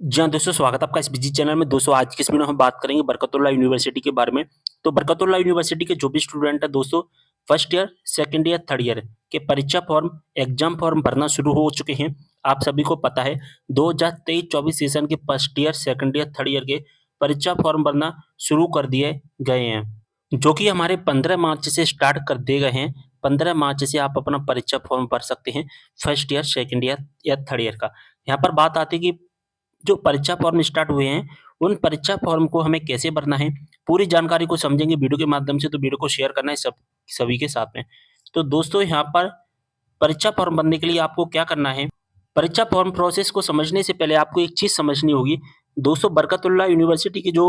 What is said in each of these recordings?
जी हाँ, दोस्तों स्वागत है आपका इस बिजी चैनल में। दोस्तों आज की इस वीडियो में हम बात करेंगे बरकतुल्लाह यूनिवर्सिटी के बारे में। तो बरकतुल्लाह यूनिवर्सिटी के जो भी स्टूडेंट है दोस्तों, first year, second year, third year के परीक्षा फॉर्म, एग्जाम फॉर्म भरना शुरू हो चुके हैं। आप सभी को पता है 2023-24 सेशन के first year, second year, third year के परीक्षा फॉर्म भरना शुरू कर दिए गए हैं, जो कि हमारे 15 मार्च से स्टार्ट कर दिए गए हैं। 15 मार्च से आप अपना परीक्षा फॉर्म भर सकते हैं, फर्स्ट ईयर, सेकंड ईयर या थर्ड ईयर का। यहाँ पर बात आती है कि जो परीक्षा फॉर्म स्टार्ट हुए हैं, उन परीक्षा फॉर्म को हमें कैसे भरना है, पूरी जानकारी को समझेंगे वीडियो के माध्यम से, तो वीडियो को शेयर करना है सभी के साथ में। तो दोस्तों यहाँ पर परीक्षा फॉर्म भरने के लिए आपको क्या करना है, परीक्षा फॉर्म प्रोसेस को समझने से पहले आपको एक चीज़ समझनी होगी। दोस्तों बरकतुल्लाह यूनिवर्सिटी की जो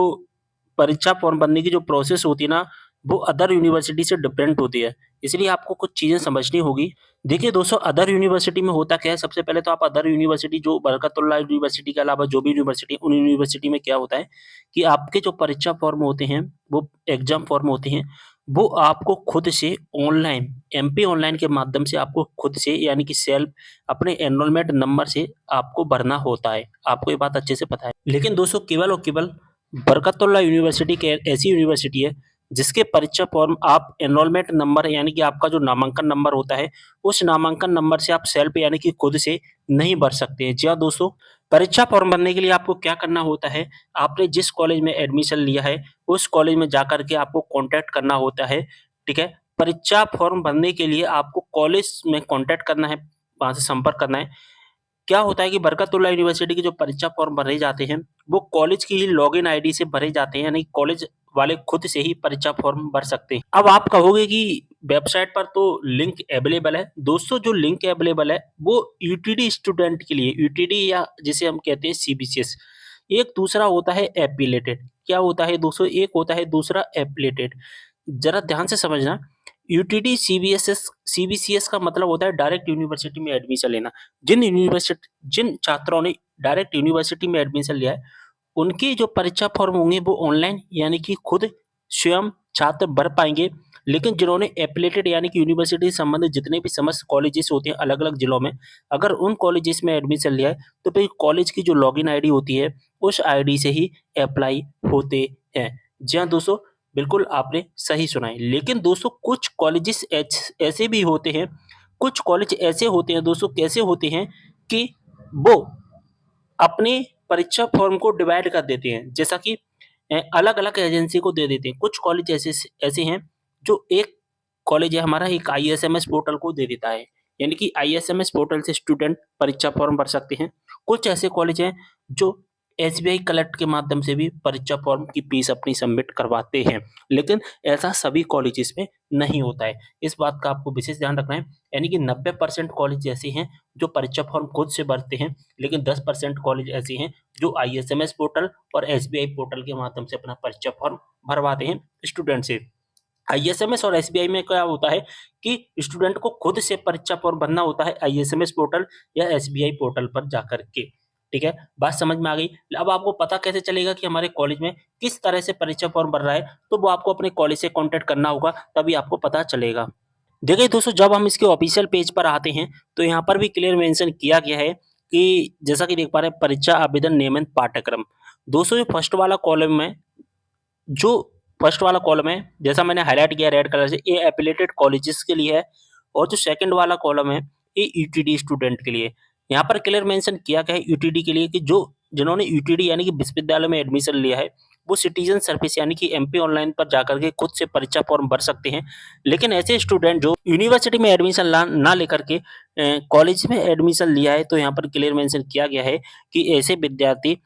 परीक्षा फॉर्म भरने की जो प्रोसेस होती है ना, वो अदर यूनिवर्सिटी से डिफरेंट होती है। इसलिए आपको कुछ चीज़ें समझनी होगी। देखिए दोस्तों, अदर यूनिवर्सिटी में होता क्या है, सबसे पहले तो आप अदर यूनिवर्सिटी जो बरकतुल्लाह यूनिवर्सिटी के अलावा जो भी यूनिवर्सिटी है, उन यूनिवर्सिटी में क्या होता है कि आपके जो परीक्षा फॉर्म होते हैं, वो एग्ज़ाम फॉर्म होते हैं, वो आपको खुद से ऑनलाइन, एमपी ऑनलाइन के माध्यम से आपको खुद से यानी कि सेल्फ अपने एनरोलमेंट नंबर से आपको भरना होता है। आपको ये बात अच्छे से पता है। लेकिन दोस्तों केवल और केवल बरकतुल्लाह यूनिवर्सिटी के ऐसी यूनिवर्सिटी है जिसके परीक्षा फॉर्म आप एनरोलमेंट नंबर यानी कि आपका जो नामांकन नंबर होता है, उस नामांकन नंबर से आप सेल्फ यानी कि खुद से नहीं भर सकते हैं। जी हाँ दोस्तों, परीक्षा फॉर्म भरने के लिए आपको क्या करना होता है, आपने जिस कॉलेज में एडमिशन लिया है, उस कॉलेज में जाकर के आपको कॉन्टैक्ट करना होता है, ठीक है? परीक्षा फॉर्म भरने के लिए आपको कॉलेज में कॉन्टैक्ट करना है, वहाँ से संपर्क करना है। क्या होता है कि बरकतुल्लाह यूनिवर्सिटी के जो परीक्षा फॉर्म भरे जाते हैं, वो कॉलेज की ही लॉगिन आईडी से भरे जाते हैं, यानी कॉलेज वाले खुद से ही परीक्षा फॉर्म भर सकते हैं। अब आप कहोगे कि वेबसाइट पर तो लिंक अवेलेबल है। दोस्तों जो लिंक अवेलेबल है, वो यूटीडी स्टूडेंट के लिए, यूटीडी या जिसे हम कहते हैं सीबीसीएस। एक दूसरा होता है एफिलिएटेड। क्या होता है दोस्तों? एक होता है दूसरा एफिलिएटेड। ज़रा ध्यान से समझना, यूटीडी सीबीसीएस का मतलब होता है डायरेक्ट यूनिवर्सिटी में एडमिशन लेना। जिन छात्रों ने डायरेक्ट यूनिवर्सिटी में एडमिशन लिया है, उनके जो परीक्षा फॉर्म होंगे वो ऑनलाइन यानी कि खुद स्वयं छात्र भर पाएँगे। लेकिन जिन्होंने एफिलिएटेड यानी कि यूनिवर्सिटी से संबंधित जितने भी समस्त कॉलेजेस होते हैं अलग-अलग जिलों में, अगर उन कॉलेजेस में एडमिशन लिया है, तो फिर कॉलेज की जो लॉगिन आईडी होती है, उस आईडी से ही अप्लाई होते हैं। जी हाँ दोस्तों, बिल्कुल आपने सही सुना है। लेकिन दोस्तों कुछ कॉलेजेस ऐसे भी होते हैं, कुछ कॉलेज ऐसे होते हैं दोस्तों, कैसे होते हैं कि वो अपने परीक्षा फॉर्म को डिवाइड कर देते हैं। जैसा कि अलग-अलग एजेंसी को दे देते हैं। कुछ कॉलेज ऐसे हैं जो एक कॉलेज है हमारा, एक आईएसएमएस पोर्टल को दे देता है। यानी कि आईएसएमएस पोर्टल से स्टूडेंट परीक्षा फॉर्म भर सकते हैं। कुछ ऐसे कॉलेज हैं जो एसबीआई कलेक्ट के माध्यम से भी परीक्षा फॉर्म की फीस अपनी सबमिट करवाते हैं। लेकिन ऐसा सभी कॉलेजेस में नहीं होता है। इस बात का आपको विशेष ध्यान रखना है। यानी कि 90% कॉलेज ऐसे हैं जो परीक्षा फॉर्म खुद से भरते हैं, लेकिन 10% कॉलेज ऐसे हैं जो आईएसएमएस पोर्टल और एसबीआई पोर्टल के माध्यम से अपना परीक्षा फॉर्म भरवाते हैं स्टूडेंट से। आईएसएमएस और एसबीआई में क्या होता है कि स्टूडेंट को खुद से परीक्षा फॉर्म भरना होता है आईएसएमएस पोर्टल या एसबीआई पोर्टल पर जाकर के। ठीक है? बात समझ में आ गई? अब आपको पता कैसे चलेगा कि हमारे कॉलेज में किस तरह से परीक्षा फॉर्म भर रहा है? तो वो आपको अपने कॉलेज से कॉन्टैक्ट करना होगा, तभी आपको पता चलेगा। देखिए दोस्तों, जब हम इसके ऑफिशियल पेज पर आते हैं, तो यहाँ पर भी क्लियर मेंशन किया गया है कि जैसा कि देख पा रहे हैं, परीक्षा आवेदन नियमन पाठ्यक्रम। दोस्तों, जो फर्स्ट वाला कॉलम है, जैसा मैंने हाइलाइट किया रेड कलर से, ये एफिलिएटेड कॉलेजेस के लिए है और जो सेकंड वाला कॉलम है, ये यूटीडी स्टूडेंट के लिए। यहाँ पर क्लियर मेंशन किया गया है यूटीडी के लिए कि जिन्होंने यूटीडी यानी कि विश्वविद्यालय में एडमिशन लिया है, वो सिटीजन सर्विस यानी कि एमपी ऑनलाइन पर जाकर के खुद से परीक्षा फॉर्म भर सकते हैं। लेकिन ऐसे स्टूडेंट जो यूनिवर्सिटी में एडमिशन ना लेकर के कॉलेज में एडमिशन लिया है, तो यहाँ पर क्लियर मेंशन किया गया है कि ऐसे विद्यार्थी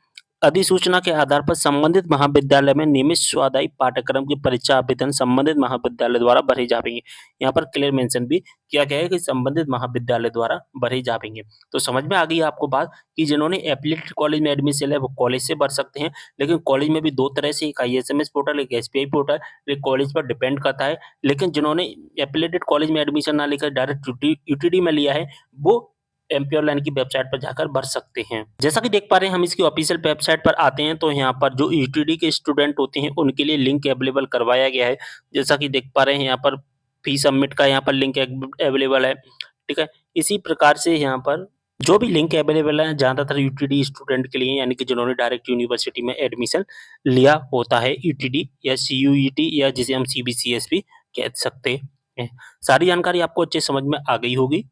अधिसूचना के आधार पर संबंधित महाविद्यालय में नियमित स्वाध्यायी पाठ्यक्रम की परीक्षा आवेदन संबंधित महाविद्यालय द्वारा भरे जाएंगे। यहाँ पर क्लियर मेंशन भी किया गया है कि संबंधित महाविद्यालय द्वारा भरे जाएंगे। तो समझ में आ गई आपको बात कि जिन्होंने एफिलिएटेड कॉलेज में एडमिशन लिया है वो कॉलेज से भर सकते हैं। लेकिन कॉलेज में भी दो तरह से, एक आईएसएमएस पोर्टल, एक एसबीआई पोर्टल, ये कॉलेज पर डिपेंड करता है। लेकिन जिन्होंने एफिलिएटेड कॉलेज में एडमिशन ना लेकर डायरेक्ट यूटीडी में लिया है, वो एमपी ऑनलाइन की वेबसाइट पर जाकर भर सकते हैं। जैसा कि देख पा रहे हैं, हम इसकी ऑफिशियल वेबसाइट पर आते हैं, तो यहाँ पर जो यूटीडी के स्टूडेंट होते हैं उनके लिए लिंक अवेलेबल करवाया गया है। जैसा कि देख पा रहे हैं, यहाँ पर फी सबमिट का यहाँ पर लिंक अवेलेबल है। ठीक है? इसी प्रकार से यहाँ पर जो भी लिंक अवेलेबल है ज़्यादातर यूटीडी स्टूडेंट के लिए, यानी कि जिन्होंने डायरेक्ट यूनिवर्सिटी में एडमिशन लिया होता है, ईटीडी या सीयूईटी या जिसे हम सीबीसीएस भी कह सकते हैं। सारी जानकारी आपको अच्छे समझ में आ गई होगी।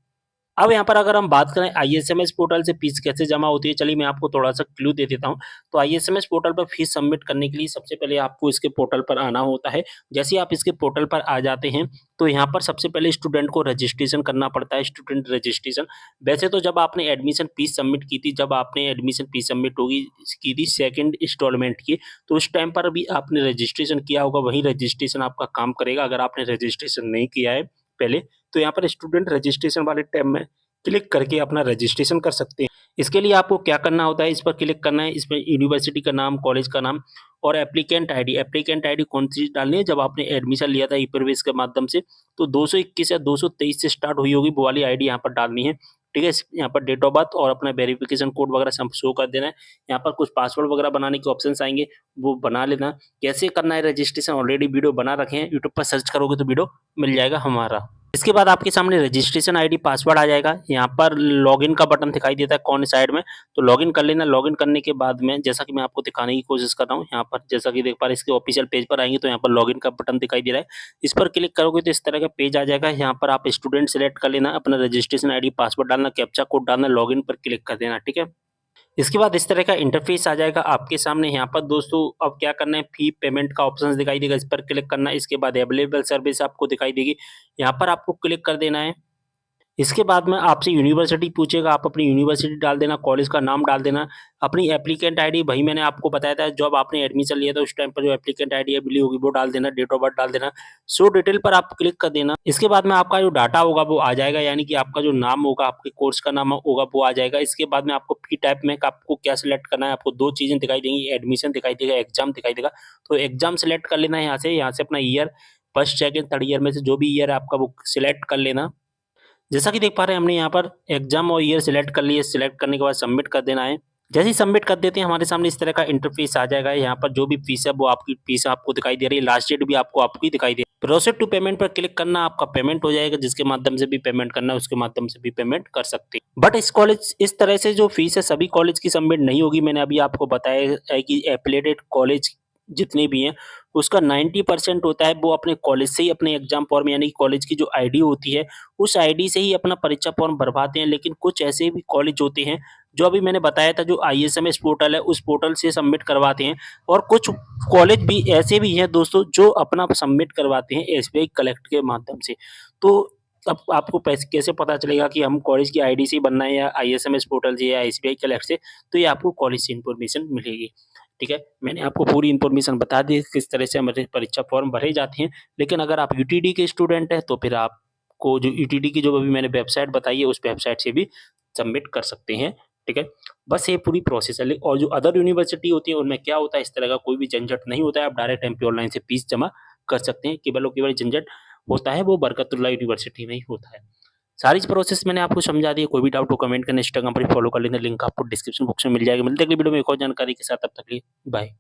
अब यहाँ पर अगर हम बात करें आईएसएमएस पोर्टल से फीस कैसे जमा होती है, चलिए मैं आपको थोड़ा-सा क्लू दे देता हूँ। तो आईएसएमएस पोर्टल पर फीस सबमिट करने के लिए सबसे पहले आपको इसके पोर्टल पर आना होता है। जैसे ही आप इसके पोर्टल पर आ जाते हैं, तो यहाँ पर सबसे पहले स्टूडेंट को रजिस्ट्रेशन करना पड़ता है, स्टूडेंट रजिस्ट्रेशन। वैसे तो जब आपने एडमिशन फीस सबमिट की थी, जब आपने एडमिशन फीस सबमिट होगी की थी सेकंड इंस्टॉलमेंट की, तो उस टाइम पर भी आपने रजिस्ट्रेशन किया होगा, वही रजिस्ट्रेशन आपका काम करेगा। अगर आपने रजिस्ट्रेशन नहीं किया है पहले, तो यहाँ पर स्टूडेंट रजिस्ट्रेशन वाले टैब में क्लिक करके अपना रजिस्ट्रेशन कर सकते हैं। इसके लिए आपको क्या करना होता है, इस पर क्लिक करना है, इसमें यूनिवर्सिटी का नाम, कॉलेज का नाम और एप्लीकेंट आईडी कौन-सी डालनी है, जब आपने एडमिशन लिया था ई-प्रवेश के माध्यम से, तो 221 या 223 से स्टार्ट हुई होगी, वो वाली आईडी यहाँ पर डालनी है। ठीक है? यहाँ पर डेट ऑफ बर्थ और अपना वेरिफिकेशन कोड वगैरह सब शो कर देना है। यहाँ पर कुछ पासवर्ड वगैरह बनाने के ऑप्शंस आएँगे, वो बना लेना। कैसे करना है रजिस्ट्रेशन, ऑलरेडी वीडियो बना रखे हैं, यूट्यूब पर सर्च करोगे तो वीडियो मिल जाएगा हमारा। इसके बाद आपके सामने रजिस्ट्रेशन आईडी पासवर्ड आ जाएगा। यहाँ पर लॉगिन का बटन दिखाई देता है कॉर्नर साइड में, तो लॉगिन कर लेना। लॉगिन करने के बाद में जैसा कि मैं आपको दिखाने की कोशिश कर रहा हूँ, यहाँ पर जैसा कि देख पा रहे हैं इसके ऑफिशियल पेज पर आएँगे तो यहाँ पर लॉगिन का बटन दिखाई दे रहा है। इस पर क्लिक करोगे तो इस तरह का पेज आ जाएगा। यहाँ पर आप स्टूडेंट सेलेक्ट कर लेना, अपना रजिस्ट्रेशन आईडी, पासवर्ड डालना, कैप्चा कोड डालना, लॉगिन पर क्लिक कर देना। ठीक है? इसके बाद इस तरह का इंटरफेस आ जाएगा आपके सामने। यहाँ पर दोस्तों अब क्या करना है, फी पेमेंट का ऑप्शन दिखाई देगा, इस पर क्लिक करना है। इसके बाद अवेलेबल सर्विस आपको दिखाई देगी, यहाँ पर आपको क्लिक कर देना है। इसके बाद में आपसे यूनिवर्सिटी पूछेगा, आप अपनी यूनिवर्सिटी डाल देना, कॉलेज का नाम डाल देना, अपनी एप्लीकेंट आईडी, वही मैंने आपको बताया था जब आपने एडमिशन लिया था उस टाइम पर जो एप्लीकेंट आईडी है मिली होगी वो डाल देना, डेट ऑफ बर्थ डाल देना, शो डिटेल पर आप क्लिक कर देना। इसके बाद में आपका जो डाटा होगा वो आ जाएगा, यानी कि आपका जो नाम होगा, आपके कोर्स का नाम होगा वो आ जाएगा। इसके बाद में आपको फी टाइप में आपको क्या सिलेक्ट करना है, आपको 2 चीज़ें दिखाई देंगी, एडमिशन दिखाई देगा, एग्ज़ाम दिखाई देगा। तो एग्ज़ाम सिलेक्ट कर लेना है यहाँ से अपना year, first, second, third year में से जो भी ईयर है आपका वो सिलेक्ट कर लेना। जैसा कि देख पा रहे हैं हमने यहाँ पर एग्जाम और ईयर सिलेक्ट कर लिए, सिलेक्ट करने के बाद सबमिट कर देना है। जैसे ही सबमिट कर देते हैं हमारे सामने इस तरह का इंटरफेस आ जाएगा। यहाँ पर जो भी फीस है वो आपकी फीस आपको दिखाई दे रही है, लास्ट डेट भी आपको आपकी दिखाई दे रही है। प्रोसीड टू पेमेंट पर क्लिक करना, आपका पेमेंट हो जाएगा, जिसके माध्यम से भी पेमेंट करना है उसके माध्यम से भी पेमेंट कर सकते हैं। बट इस तरह से जो फीस है सभी कॉलेज की सबमिट नहीं होगी। मैंने अभी आपको बताया है कि एफिलिएटेड कॉलेज जितने भी हैं उसका 90% होता है वो अपने कॉलेज से ही अपने एग्जाम फॉर्म, यानी कि कॉलेज की जो आईडी होती है उस आईडी से ही अपना परीक्षा फॉर्म भरवाते हैं। लेकिन कुछ ऐसे भी कॉलेज होते हैं जो अभी मैंने बताया था, जो आईएसएमएस पोर्टल है उस पोर्टल से सबमिट करवाते हैं, और कुछ कॉलेज भी ऐसे भी हैं दोस्तों जो अपना सबमिट करवाते हैं एसबीआई कलेक्ट के माध्यम से। तो अब आपको कैसे पता चलेगा कि हम कॉलेज की आईडी से ही बनना है या आईएसएमएस पोर्टल से या एसबीआई कलेक्ट से, तो ये आपको कॉलेज से इन्फॉर्मेशन मिलेगी। ठीक है, मैंने आपको पूरी इन्फॉर्मेशन बता दी किस तरह से हमारे परीक्षा फॉर्म भरे जाते हैं। लेकिन अगर आप यूटीडी के स्टूडेंट हैं तो फिर आपको जो यूटीडी की जो अभी मैंने वेबसाइट बताई है उस वेबसाइट से भी सबमिट कर सकते हैं। ठीक है, बस ये पूरी प्रोसेस है। और जो अदर यूनिवर्सिटी होती है उनमें क्या होता है, इस तरह का कोई भी झंझट नहीं होता है। आप डायरेक्ट एमपी ऑनलाइन से फीस जमा कर सकते हैं। केवल और केवल झंझट होता है वो बरकतुल्लाह यूनिवर्सिटी में ही होता है। सारी प्रोसेस मैंने आपको समझा दी है। कोई भी डाउट हो कमेंट करना, इंस्टाग्राम पर फॉलो कर लेना, लिंक आपको डिस्क्रिप्शन बॉक्स में मिल जाएगा। मिलते हैं अगली वीडियो में एक और जानकारी के साथ, तब तक के लिए बाय।